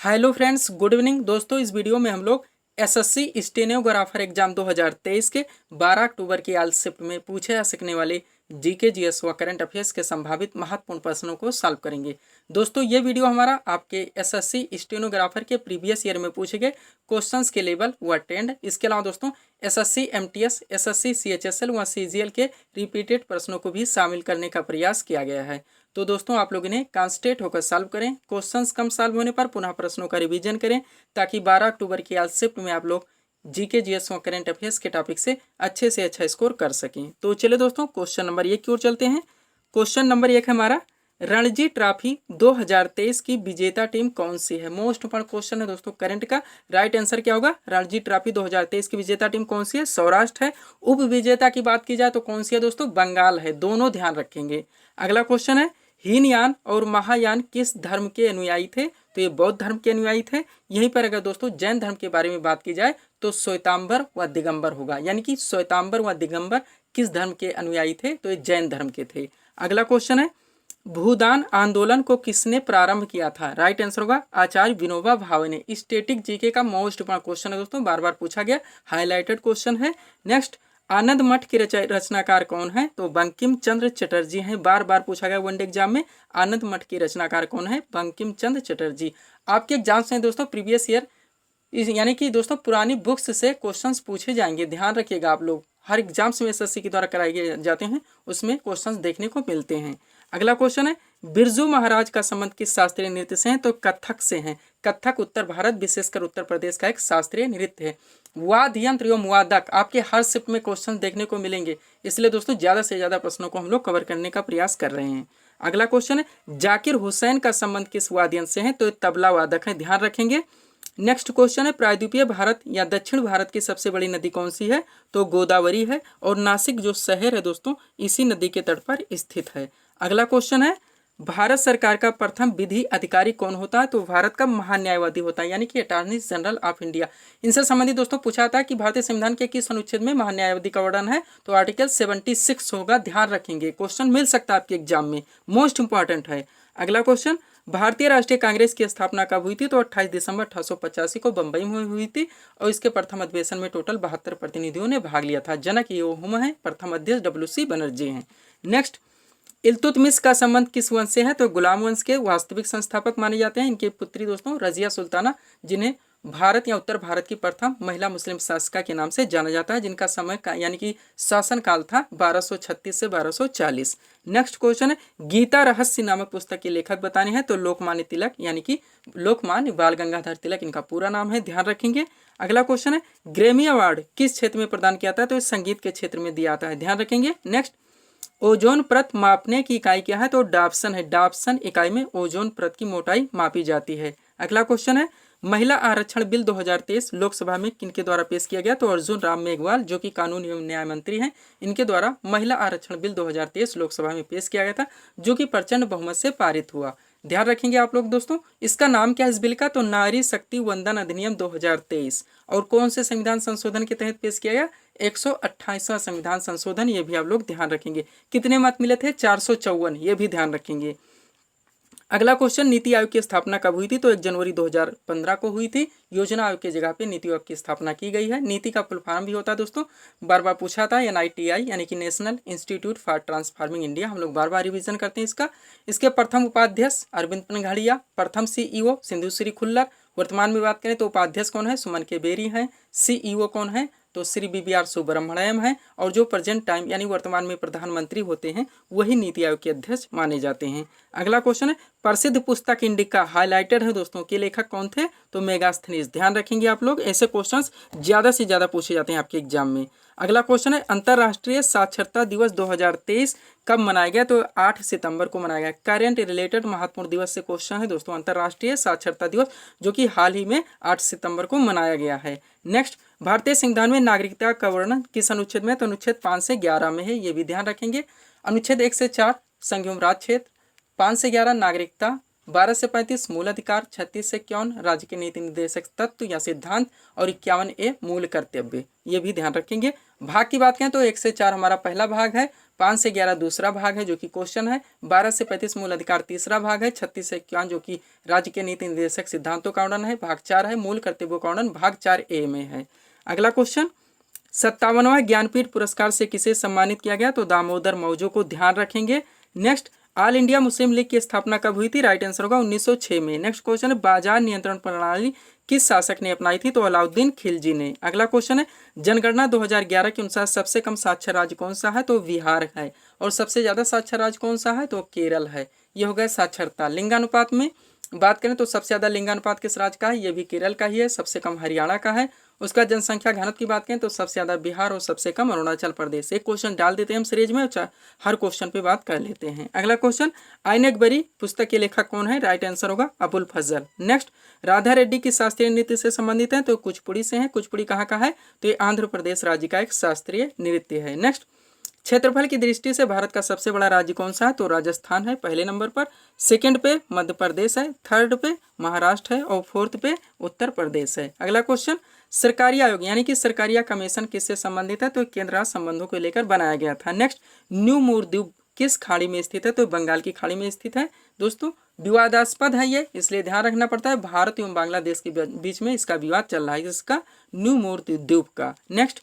Hello friends, good evening दोस्तों। इस video में हम लोग एसएससी स्टेनोग्राफर एग्जाम 2023 के 12 अक्टूबर की आज शिफ्ट में पूछे जा सकने वाले जीके जीएस व करंट अफेयर्स के संभावित महत्वपूर्ण प्रश्नों को सॉल्व करेंगे। दोस्तों ये वीडियो हमारा आपके एसएससी स्टेनोग्राफर के प्रीवियस ईयर में पूछे गए क्वेश्चंस के लेवल व ट्रेंड, इसके अलावा दोस्तों एसएससी एमटीएस, एसएससी सीएचएसएल व सीजीएल के रिपीटेड प्रश्नों को भी शामिल करने का प्रयास किया गया है। तो दोस्तों आप लोग इन्हें कॉन्सेंट्रेट होकर सॉल्व करें। क्वेश्चंस कम सॉल्व होने पर पुनः प्रश्नों का रिवीजन करें ताकि 12 अक्टूबर की आज शिफ्ट में आप लोग जीके जीएस और करंट अफेयर्स के टॉपिक से अच्छा स्कोर कर सकें। तो चलिए दोस्तों क्वेश्चन नंबर 1 की ओर चलते हैं। क्वेश्चन नंबर 1 है हमारा, रणजी ट्रॉफी 2023 की विजेता टीम कौन सी है। मोस्ट इंपॉर्टेंट क्वेश्चन है दोस्तों करंट का। राइट आंसर क्या होगा? रणजी ट्रॉफी 2023 की विजेता टीम कौन सी है? सौराष्ट्र है। उप विजेता की बात की जाए तो कौन सी है दोस्तों? बंगाल है। दोनों ध्यान रखेंगे। अगला क्वेश्चन है, हीनयान और महायान किस धर्म के अनुयायी थे? तो ये बौद्ध धर्म के अनुयायी थे। यहीं पर अगर दोस्तों जैन धर्म के बारे में बात की जाए तो श्वेतांबर व दिगंबर होगा, यानी कि श्वेतांबर व दिगंबर किस धर्म के अनुयायी थे? तो ये जैन धर्म के थे। अगला क्वेश्चन है, भूदान आंदोलन को किसने प्रारंभ किया था? राइट आंसर होगा आचार्य विनोबा भावे ने। स्टैटिक जीके का मोस्ट इंपॉर्टेंट क्वेश्चन है दोस्तों, बार बार पूछा गया, हाईलाइटेड क्वेश्चन है। नेक्स्ट, आनंद मठ के रचनाकार कौन है? तो बंकिम चंद्र चटर्जी हैं। बार बार पूछा गया वनडे एग्जाम में, आनंद मठ के रचनाकार कौन है? बंकिम चंद्र चटर्जी। आपके एग्जाम्स में दोस्तों प्रीवियस ईयर यानी कि दोस्तों पुरानी बुक्स से क्वेश्चंस पूछे जाएंगे, ध्यान रखिएगा आप लोग। हर एग्जाम्स में एसएससी के द्वारा कराए जाते हैं, उसमें क्वेश्चंस देखने को मिलते हैं। अगला क्वेश्चन है, बिरजू महाराज का संबंध किस शास्त्रीय नृत्य से है? तो कथक से है। कथक उत्तर भारत विशेषकर उत्तर प्रदेश का एक शास्त्रीय नृत्य है। वाद्य यंत्र एवं वादक आपके हर शिफ्ट में क्वेश्चन देखने को मिलेंगे, इसलिए दोस्तों ज़्यादा से ज़्यादा प्रश्नों को हम लोग कवर करने का प्रयास कर रहे हैं। अगला क्वेश्चन है, जाकिर हुसैन का संबंध किस वाद्य यंत्र से है? तो तबला वादक है, ध्यान रखेंगे। नेक्स्ट क्वेश्चन है, प्रायद्वीपीय भारत या दक्षिण भारत की सबसे बड़ी नदी कौन सी है? तो गोदावरी है, और नासिक जो शहर है दोस्तों इसी नदी के तट पर स्थित है। अगला क्वेश्चन है, भारत सरकार का प्रथम विधि अधिकारी कौन होता है? तो भारत का महान्यायवादी होता है, यानी कि अटॉर्नी जनरल ऑफ इंडिया। इनसे संबंधित दोस्तों पूछा था कि भारतीय संविधान के किस अनुच्छेद में महान्यायवादी का वर्णन है? तो आर्टिकल 76 होगा, ध्यान रखेंगे। क्वेश्चन मिल सकता है आपके एग्जाम में, मोस्ट इंपॉर्टेंट है। अगला क्वेश्चन, भारतीय राष्ट्रीय कांग्रेस की स्थापना कब हुई थी? तो 28 दिसंबर 1885 को बंबई में हुई थी, और इसके प्रथम अधिवेशन में टोटल 72 प्रतिनिधियों ने भाग लिया था। जनक ये हुम है, प्रथम अध्यक्ष डब्ल्यू.सी. बनर्जी हैं। नेक्स्ट, इल्तुतमिश का संबंध किस वंश से है? तो गुलाम वंश के वास्तविक संस्थापक माने जाते हैं। इनकी पुत्री दोस्तों रजिया सुल्ताना, जिन्हें भारत या उत्तर भारत की प्रथम महिला मुस्लिम शासिका के नाम से जाना जाता है, जिनका समय का यानी कि शासन काल था 1236 से 1240। नेक्स्ट क्वेश्चन है, गीता रहस्य नामक पुस्तक के लेखक बताने हैं? तो लोकमान्य तिलक, यानी कि लोकमान्य बाल गंगाधर तिलक इनका पूरा नाम है, ध्यान रखेंगे। अगला क्वेश्चन है, ग्रैमी अवार्ड किस क्षेत्र में प्रदान किया था? तो इस संगीत के क्षेत्र में दिया जाता है, ध्यान रखेंगे। नेक्स्ट, ओजोन परत मापने की इकाई क्या है? तो डाप्सन है। डाप्सन इकाई में ओजोन परत की मोटाई मापी जाती है। अगला क्वेश्चन है, महिला आरक्षण बिल 2023 लोकसभा में किनके द्वारा पेश किया गया? तो अर्जुन राम मेघवाल, जो कि कानून एवं न्याय मंत्री हैं, इनके द्वारा महिला आरक्षण बिल 2023 लोकसभा में पेश किया गया था, जो कि प्रचंड बहुमत से पारित हुआ। ध्यान रखेंगे आप लोग दोस्तों। इसका नाम क्या है इस बिल का? तो नारी शक्ति वंदन अधिनियम 2023। और कौन से संविधान संशोधन के तहत पेश किया गया? 128वां संविधान संशोधन, ये भी आप लोग ध्यान रखेंगे। कितने मत मिले थे? 454, ये भी ध्यान रखेंगे। अगला क्वेश्चन, नीति आयोग की स्थापना कब हुई थी? तो 1 जनवरी 2015 को हुई थी। योजना आयोग की जगह पे नीति आयोग की स्थापना की गई है। नीति का फुल फॉर्म भी होता है दोस्तों, बार बार पूछा था, NITI यानी कि national institute for transforming India. हम लोग बार बार रिवीजन करते हैं इसका। इसके प्रथम उपाध्यक्ष अरविंद पनघड़िया, प्रथम CEO सिंधुश्री खुल्लर। वर्तमान में बात करें तो उपाध्यक्ष कौन है? सुमन के बेरी हैं। CEO कौन है? तो श्री BBR सुब्रमण्यम है। और जो प्रेजेंट टाइम यानी वर्तमान में प्रधानमंत्री होते हैं वही नीति आयोग के अध्यक्ष माने जाते हैं। अगला क्वेश्चन है, प्रसिद्ध पुस्तक इंडिका हाईलाइटेड है दोस्तों के लेखक कौन थे? तो मेगास्थनीज, ध्यान रखेंगे आप लोग। ऐसे क्वेश्चंस ज़्यादा से ज़्यादा पूछे जाते हैं आपके एग्जाम में। अगला क्वेश्चन है, अंतर्राष्ट्रीय साक्षरता दिवस 2023 कब मनाया गया? तो 8 सितंबर को मनाया गया। करंट रिलेटेड महत्वपूर्ण दिवस से क्वेश्चन है दोस्तों, अंतर्राष्ट्रीय साक्षरता दिवस, जो कि हाल ही में 8 सितंबर को मनाया गया है। नेक्स्ट, भारतीय संविधान में नागरिकता का वर्णन किस अनुच्छेद में? तो अनुच्छेद 5 से 11 में है, ये भी ध्यान रखेंगे। अनुच्छेद 1 से 4 संघ एवं राज्य क्षेत्र, 5 से 11 नागरिकता, 12 से 35 मूल अधिकार, 36 से 51 राज्य के नीति निर्देशक तत्व या सिद्धांत, और 51A मूल कर्तव्य, ये भी ध्यान रखेंगे। भाग की बात करें तो 1 से 4 हमारा पहला भाग है, 5 से 11 दूसरा भाग है जो कि क्वेश्चन है, 12 से 35 मूल अधिकार तीसरा भाग है, 36 से 51 जो कि राज्य के नीति निर्देशक सिद्धांतों का वर्णन है, भाग 4 है मूल कर्तव्यों का वर्णन, भाग 4A में है। अगला क्वेश्चन 57वां ज्ञानपीठ पुरस्कार से किसे सम्मानित किया गया, तो दामोदर मौजो को ध्यान रखेंगे। Next all India Muslim league की स्थापना कब हुई थी, राइट आंसर होगा 1906 में। नेक्स्ट क्वेश्चन है बाजार नियंत्रण प्रणाली किस शासक ने अपनाई थी, तो अलाउद्दीन खिलजी ने। अगला क्वेश्चन है जनगणना 2011 के अनुसार सबसे कम साक्षर राज्य कौन सा है, तो बिहार है, और सबसे ज्यादा साक्षर राज्य कौन सा है, तो केरल है। ये हो गया साक्षरता। लिंगानुपात में बात करें तो सबसे ज्यादा लिंगानुपात किस राज्य का है, ये भी केरल का ही है, सबसे कम हरियाणा का है। उसका जनसंख्या घनत्व की बात करें तो सबसे ज्यादा बिहार और सबसे कम अरुणाचल प्रदेश। एक क्वेश्चन डाल देते हैं हम सीरीज में, हर क्वेश्चन पे बात कर लेते हैं। अगला क्वेश्चन आईन अकबरी पुस्तक के लेखक कौन है, राइट आंसर होगा अबुल फजल। नेक्स्ट राधा रेड्डी की शास्त्रीय नृत्य से संबंधित है, तो कुचिपुड़ी से है। कुचिपुड़ी कहाँ का है, तो ये आंध्र प्रदेश राज्य का एक शास्त्रीय नृत्य है। नेक्स्ट क्षेत्रफल की दृष्टि से भारत का सबसे बड़ा राज्य कौन सा है, तो राजस्थान है पहले नंबर पर, सेकंड पे मध्य प्रदेश है, थर्ड पे महाराष्ट्र है और फोर्थ पे उत्तर प्रदेश है। अगला क्वेश्चन सरकारी आयोग यानी कि सरकारिया कमीशन किससे संबंधित है, तो केंद्र राज्य संबंधों को लेकर बनाया गया था। नेक्स्ट न्यू मूर द्वीप किस खाड़ी में स्थित है, तो बंगाल की खाड़ी में स्थित है। दोस्तों विवादास्पद है ये, इसलिए ध्यान रखना पड़ता है, भारत एवं बांग्लादेश के बीच में इसका विवाद चल रहा है, इसका न्यू मूर द्वीप का। नेक्स्ट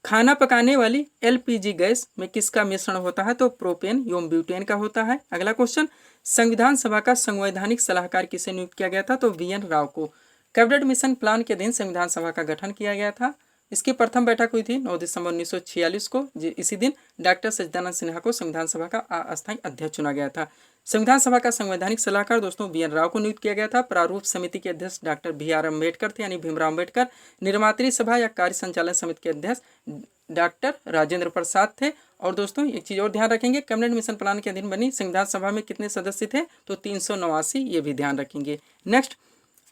खाना पकाने वाली LPG गैस में किसका मिश्रण होता है, तो प्रोपेन एवं ब्यूटेन का होता है। अगला क्वेश्चन संविधान सभा का संवैधानिक सलाहकार किसे नियुक्त किया गया था, तो VN राव को। कैबिनेट मिशन प्लान के दिन संविधान सभा का गठन किया गया था। इसकी प्रथम बैठक हुई थी 9 दिसंबर 1946 को। इसी दिन डॉक्टर सच्चिदानंद सिन्हा को संविधान सभा का अस्थायी अध्यक्ष चुना गया था। संविधान सभा का संवैधानिक सलाहकार दोस्तों VN राव को नियुक्त किया गया था। प्रारूप समिति के अध्यक्ष डॉक्टर BR अम्बेडकर थे यानी भीमराव अम्बेडकर। निर्मात्री सभा या कार्य संचालन समिति के अध्यक्ष डॉक्टर राजेंद्र प्रसाद थे। और दोस्तों एक चीज और ध्यान रखेंगे, कैबिनेट मिशन प्लान के अधीन बनी संविधान सभा में कितने सदस्य थे, तो 389, ये भी ध्यान रखेंगे। नेक्स्ट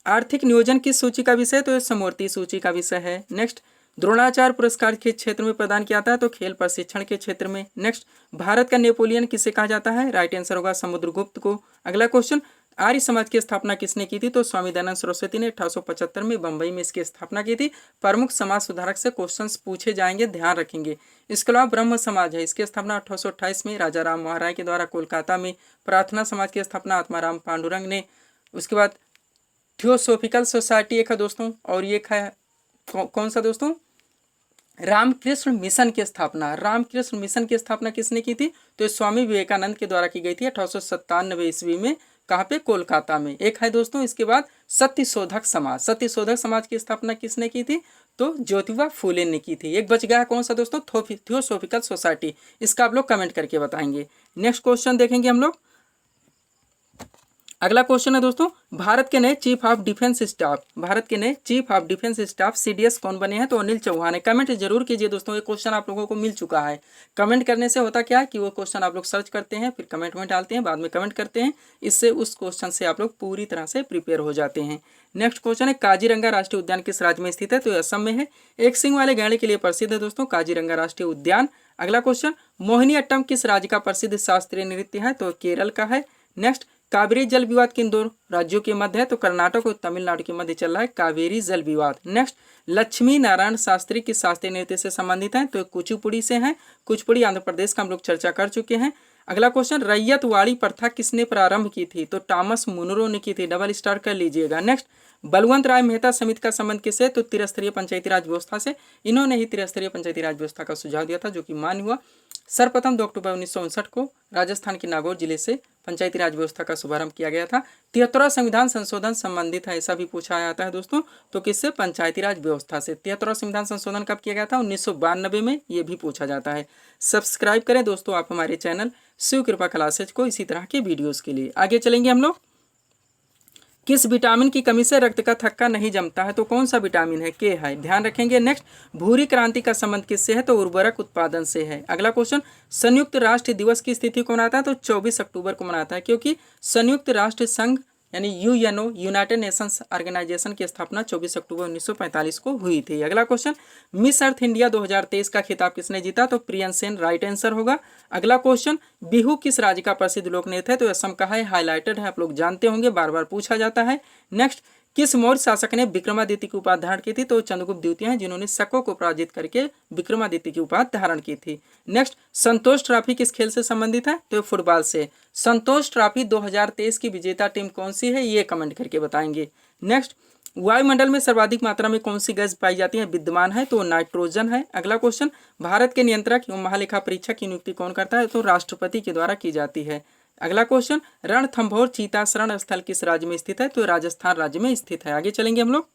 आर्थिक नियोजन किस सूची का विषय, तो समवर्ती सूची का विषय है। नेक्स्ट द्रोणाचार्य पुरस्कार किस क्षेत्र में प्रदान किया जाता है, तो खेल प्रशिक्षण के क्षेत्र में। नेक्स्ट भारत का नेपोलियन किसे कहा जाता है, राइट आंसर होगा समुद्रगुप्त को। अगला क्वेश्चन आर्य समाज की स्थापना किसने की थी, तो स्वामी दयानंद सरस्वती ने 1875 में बंबई में इसकी स्थापना की थी। प्रमुख समाज सुधारक से क्वेश्चंस पूछे जाएंगे, ध्यान रखेंगे। इसके अलावा ब्रह्म समाज है, इसकी स्थापना 1828 में राजा राम मोहन राय के द्वारा कोलकाता में। प्रार्थना समाज की स्थापना आत्माराम पांडुरंग ने। उसके बाद थियोसोफिकल सोसाइटी एक है दोस्तों, और ये है कौन सा दोस्तों, रामकृष्ण मिशन की स्थापना। रामकृष्ण मिशन की स्थापना किसने की थी, तो स्वामी विवेकानंद के द्वारा की गई थी 1897 ईस्वी में। कहाँ पे, कोलकाता में। एक है दोस्तों इसके बाद सत्यशोधक समाज। सत्यशोधक समाज की स्थापना किसने की थी, तो ज्योतिबा फूले ने की थी। एक बच गया कौन सा दोस्तों, थियोसोफिकल सोसाइटी। इसका आप लोग कमेंट करके बताएंगे। नेक्स्ट क्वेश्चन देखेंगे हम लोग। अगला क्वेश्चन है दोस्तों भारत के नए chief of defence staff, Bharat के नए chief of defence staff CDS कौन बने हैं, तो अनिल चौहान है। कमेंट जरूर कीजिए दोस्तों, ये क्वेश्चन आप लोगों को मिल चुका है। कमेंट करने से होता क्या है कि वो क्वेश्चन आप लोग सर्च करते हैं, फिर कमेंट में डालते हैं, बाद में कमेंट करते हैं। इससे उस क्वेश्चन से आप लोग पूरी तरह से प्रिपेयर हो जाते हैं। नेक्स्ट क्वेश्चन है काजीरंगा राष्ट्रीय उद्यान किस राज्य में स्थित है, तो असम में है। एक सिंह वाले गैंडे के लिए प्रसिद्ध है दोस्तों काजीरंगा राष्ट्रीय उद्यान। अगला क्वेश्चन मोहिनी अट्टम किस राज्य का प्रसिद्ध शास्त्रीय नृत्य है, तो केरल का है। नेक्स्ट कावेरी जल विवाद किन दो राज्यों के मध्य है, तो कर्नाटक और तमिलनाडु के मध्य चल रहा है कावेरी जल विवाद। नेक्स्ट लक्ष्मी नारायण शास्त्री किस शास्त्रीय नृत्य से संबंधित है, तो कुचिपुड़ी से हैं। कुचिपुड़ी आंध्र प्रदेश का हम लोग चर्चा कर चुके हैं। अगला क्वेश्चन रैयतवाड़ी प्रथा किसने प्रारंभ की थी, तो टॉमस मुनरो ने की थी। डबल स्टार कर लीजिएगा। नेक्स्ट बलवंत राय मेहता समिति का संबंध किससे, तो त्रिस्तरीय पंचायती राज व्यवस्था से। इन्होंने ही त्रिस्तरीय पंचायती राज व्यवस्था का सुझाव दिया था जो कि मान्य हुआ। सर्वप्रथम 2 अक्टूबर 1959 को राजस्थान के नागौर जिले से पंचायती राज व्यवस्था का शुभारंभ किया गया था। 73वां संविधान संशोधन संबंधित है, ऐसा भी पूछा जाता है दोस्तों, तो किससे, पंचायती राज व्यवस्था से। 73वां संविधान संशोधन कब किया गया था, 1992 में, ये भी पूछा जाता है। सब्सक्राइब करें दोस्तों आप हमारे चैनल शिव कृपा क्लासेज को इसी तरह के वीडियोस के लिए। आगे चलेंगे हम लोग। किस विटामिन की कमी से रक्त का थक्का नहीं जमता है, तो कौन सा विटामिन है, के है, ध्यान रखेंगे। नेक्स्ट भूरी क्रांति का संबंध किससे है, तो उर्वरक उत्पादन से है। अगला क्वेश्चन संयुक्त राष्ट्र दिवस की तिथि को मनाता है, तो 24 अक्टूबर को मनाता है, क्योंकि संयुक्त राष्ट्र संघ यानी UNO यूनाइटेड नेशंस ऑर्गेनाइजेशन की स्थापना 24 अक्टूबर 1945 को हुई थी। अगला क्वेश्चन मिस अर्थ इंडिया 2023 का खिताब किसने जीता, तो प्रियन सेन राइट आंसर होगा। अगला क्वेश्चन बिहू किस राज्य का प्रसिद्ध लोक नृत्य है, तो असम का है। हाईलाइटेड है, आप लोग जानते होंगे, बार बार पूछा जाता है। नेक्स्ट किस मौर्य शासक ने विक्रमादित्य की उपाधि धारण की थी? तो चंद्रगुप्त द्वितीय हैं जिन्होंने शकों को पराजित करके विक्रमादित्य की उपाधि धारण की थी। नेक्स्ट, संतोष ट्रॉफी किस खेल से संबंधित है? तो फुटबॉल से। संतोष ट्रॉफी 2023 की विजेता टीम कौन सी है? ये कमेंट करके बताएंगे। नेक्स्ट, वायुमंडल में सर्वाधिक मात्रा में कौन सी गैस पाई जाती है, विद्यमान है? तो नाइट्रोजन है। अगला क्वेश्चन, भारत के नियंत्रक एवं महालेखा परीक्षक की नियुक्ति कौन करता है? तो राष्ट्रपति के द्वारा की जाती है। अगला क्वेश्चन, रणथंभौर चीता शरण स्थल किस राज्य में स्थित है? तो राजस्थान राज्य में स्थित है। आगे चलेंगे हम लोग।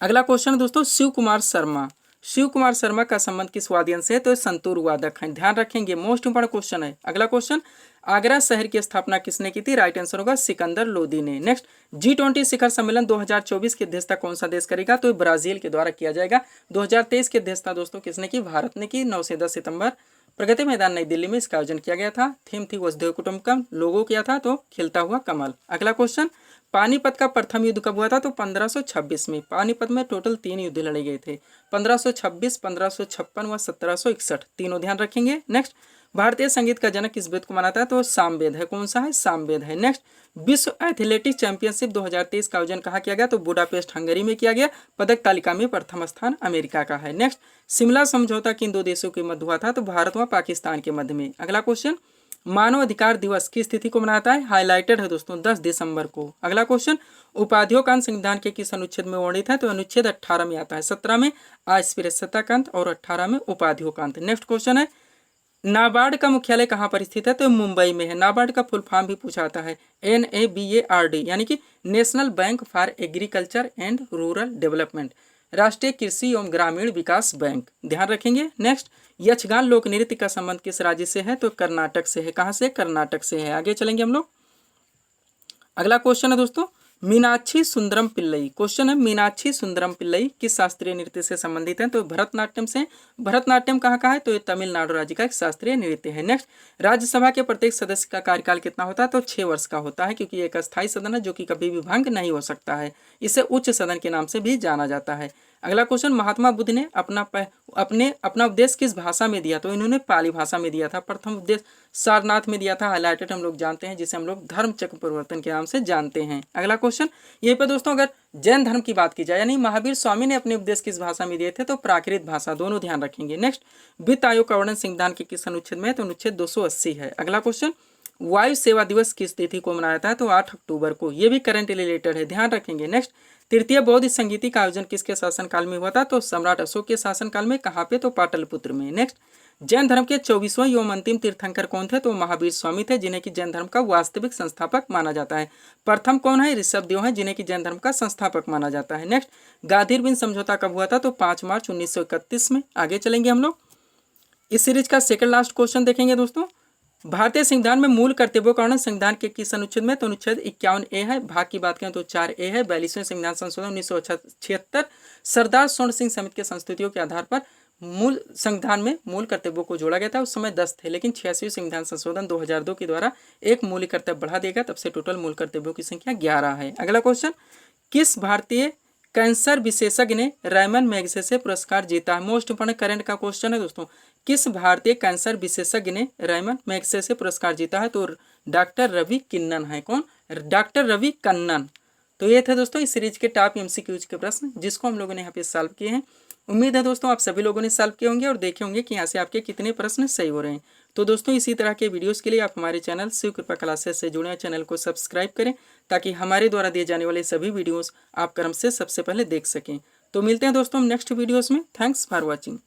अगला क्वेश्चन दोस्तों, शिव कुमार शर्मा। शिव कुमार शर्मा का संबंध किस वाद्य यंत्र से है? तो संतूर वादक है। ध्यान रखेंगे, मोस्ट इंपोर्टेंट क्वेश्चन है। अगला क्वेश्चन, आगरा शहर की स्थापना किसने की थी? राइट आंसर होगा सिकंदर लोदी ने। नेक्स्ट, G20 शिखर सम्मेलन 2024 की अध्यक्षता कौन सा देश करेगा? तो ब्राजील के द्वारा किया जाएगा। 2023 की अध्यक्षता दोस्तों किसने की? भारत ने की। 9 से 10 सितंबर प्रगति मैदान नई दिल्ली में इसका आयोजन किया गया था। थीम थी वसुधैव कुटुंबकम, लोगो किया था तो खिलता हुआ कमल। अगला क्वेश्चन, पानीपत का प्रथम युद्ध कब हुआ था? तो 1526 में। पानीपत में टोटल 3 युद्ध लड़े गए थे, 1526, 1556 व 1761, तीनों ध्यान रखेंगे। नेक्स्ट, भारतीय संगीत का जनक किस वेद को माना था? तो सामवेद है। कौन सा है? सामवेद है। नेक्स्ट, विश्व एथलेटिक्स चैंपियनशिप 2023 का आयोजन कहाँ किया गया? तो बुडापेस्ट हंगरी में किया गया। पदक तालिका में प्रथम स्थान अमेरिका का है। नेक्स्ट, शिमला समझौता किन दो देशों के मध्य हुआ था? तो भारत व पाकिस्तान के मध्य में। अगला क्वेश्चन, मानव अधिकार दिवस किस तिथि को मनाता है? हाईलाइटेड है दोस्तों 10 दिसंबर को। अगला क्वेश्चन, उपाधियों का अंत संविधान के किस अनुच्छेद में वर्णित है? तो अनुच्छेद 18 में आता है। 17 में अस्पृश्यता का अंत और 18 में उपाधियों का अंत। नेक्स्ट क्वेश्चन है, नाबार्ड का मुख्यालय कहाँ पर स्थित है? तो मुंबई में है। नाबार्ड का फुल फॉर्म भी पूछा जाता है, NABARD, यानी कि national bank for agriculture and rural development, राष्ट्रीय कृषि एवं ग्रामीण विकास बैंक। ध्यान रखेंगे। नेक्स्ट, यक्षगान लोक नृत्य का संबंध किस राज्य से है? तो कर्नाटक से है। कहाँ से? कर्नाटक से है। आगे चलेंगे हम लोग। अगला क्वेश्चन है दोस्तों, मीनाक्षी सुंदरम पिल्लई। क्वेश्चन है, मीनाक्षी सुंदरम पिल्लई किस शास्त्रीय नृत्य से संबंधित है? तो भरतनाट्यम से। भरतनाट्यम कहाँ का है? तो ये तमिलनाडु राज्य का एक शास्त्रीय नृत्य है। नेक्स्ट, राज्यसभा के प्रत्येक सदस्य का कार्यकाल कितना होता है? तो 6 वर्ष का होता है, क्योंकि एक अस्थायी सदन है जो कि कभी भी भंग नहीं हो सकता है। इसे उच्च सदन के नाम से भी जाना जाता है। अगला क्वेश्चन, महात्मा बुद्ध ने अपना उपदेश किस भाषा में दिया? तो इन्होंने पाली भाषा में दिया था। प्रथम उपदेश सारनाथ में दिया था, हाईलाइटेड हम लोग जानते हैं, जिसे हम लोग धर्म चक्र परिवर्तन के नाम से जानते हैं। अगला क्वेश्चन, ये पे दोस्तों अगर जैन धर्म की बात की जाए, यानी महावीर स्वामी ने अपने उपदेश किस भाषा में दिए थे? तो प्राकृत भाषा, दोनों ध्यान रखेंगे। नेक्स्ट, वित्त आयोग का वर्णन संविधान के किस अनुच्छेद में है? तो अनुच्छेद 280 है। अगला क्वेश्चन, वायु सेवा दिवस किस तिथि को मनाया था? तो 8 अक्टूबर को। ये भी करंट रिलेटेड है, ध्यान रखेंगे। नेक्स्ट, तृतीय बौद्ध संगीति का आयोजन किसके शासनकाल में हुआ था? तो सम्राट अशोक के शासनकाल में। कहाँ पे? तो पाटलिपुत्र में। नेक्स्ट, जैन धर्म के 24वें एवं अंतिम तीर्थंकर कौन थे? तो महावीर स्वामी थे, जिन्हें कि जैन धर्म का वास्तविक संस्थापक माना जाता है। प्रथम कौन है? ऋषभ देव है, जिन्हें कि जैन धर्म का संस्थापक माना जाता है। नेक्स्ट, गांधी बिन समझौता कब हुआ था? तो 5 मार्च 1931 में। आगे चलेंगे हम लोग। इस सीरीज का सेकंड लास्ट क्वेश्चन देखेंगे दोस्तों, भारतीय संविधान में मूल कर्तव्यों का वर्णन संविधान के किस अनुच्छेद में? तो अनुच्छेद 51A है। भाग की बात करें तो 4A है। 42वें संविधान संशोधन 1976 सरदार स्वर्ण सिंह समिति के संस्तुतियों के आधार पर मूल संविधान में मूल कर्तव्यों को जोड़ा गया था। उस समय 10 थे, लेकिन 86वें संविधान संशोधन 2002 के द्वारा एक मूल कर्तव्य बढ़ा दिया गया, तब से टोटल मूल कर्तव्यों की संख्या 11 है। अगला क्वेश्चन, किस भारतीय कैंसर विशेषज्ञ ने रैमन मैगसेसे पुरस्कार जीता है? मोस्ट इंपोर्टेंट करंट का क्वेश्चन है दोस्तों, किस भारतीय कैंसर विशेषज्ञ ने रैमन मैगसेसे पुरस्कार जीता है? तो डॉक्टर रवि किन्नन है। कौन? डॉक्टर रवि कन्नन। तो ये थे दोस्तों इस सीरीज के टॉप MCQs के प्रश्न, जिसको हम लोगों ने यहाँ पे सॉल्व किए हैं। उम्मीद है दोस्तों आप सभी लोगों ने सॉल्व किए होंगे और देखे होंगे कि यहाँ से आपके कितने प्रश्न सही हो रहे हैं। तो दोस्तों इसी तरह के वीडियोस के लिए आप हमारे चैनल शिव कृपा क्लासेस से जुड़े, चैनल को सब्सक्राइब करें, ताकि हमारे द्वारा दिए जाने वाले सभी वीडियोस आप क्रम से सबसे पहले देख सकें। तो मिलते हैं दोस्तों नेक्स्ट वीडियोस में। Thanks for watching.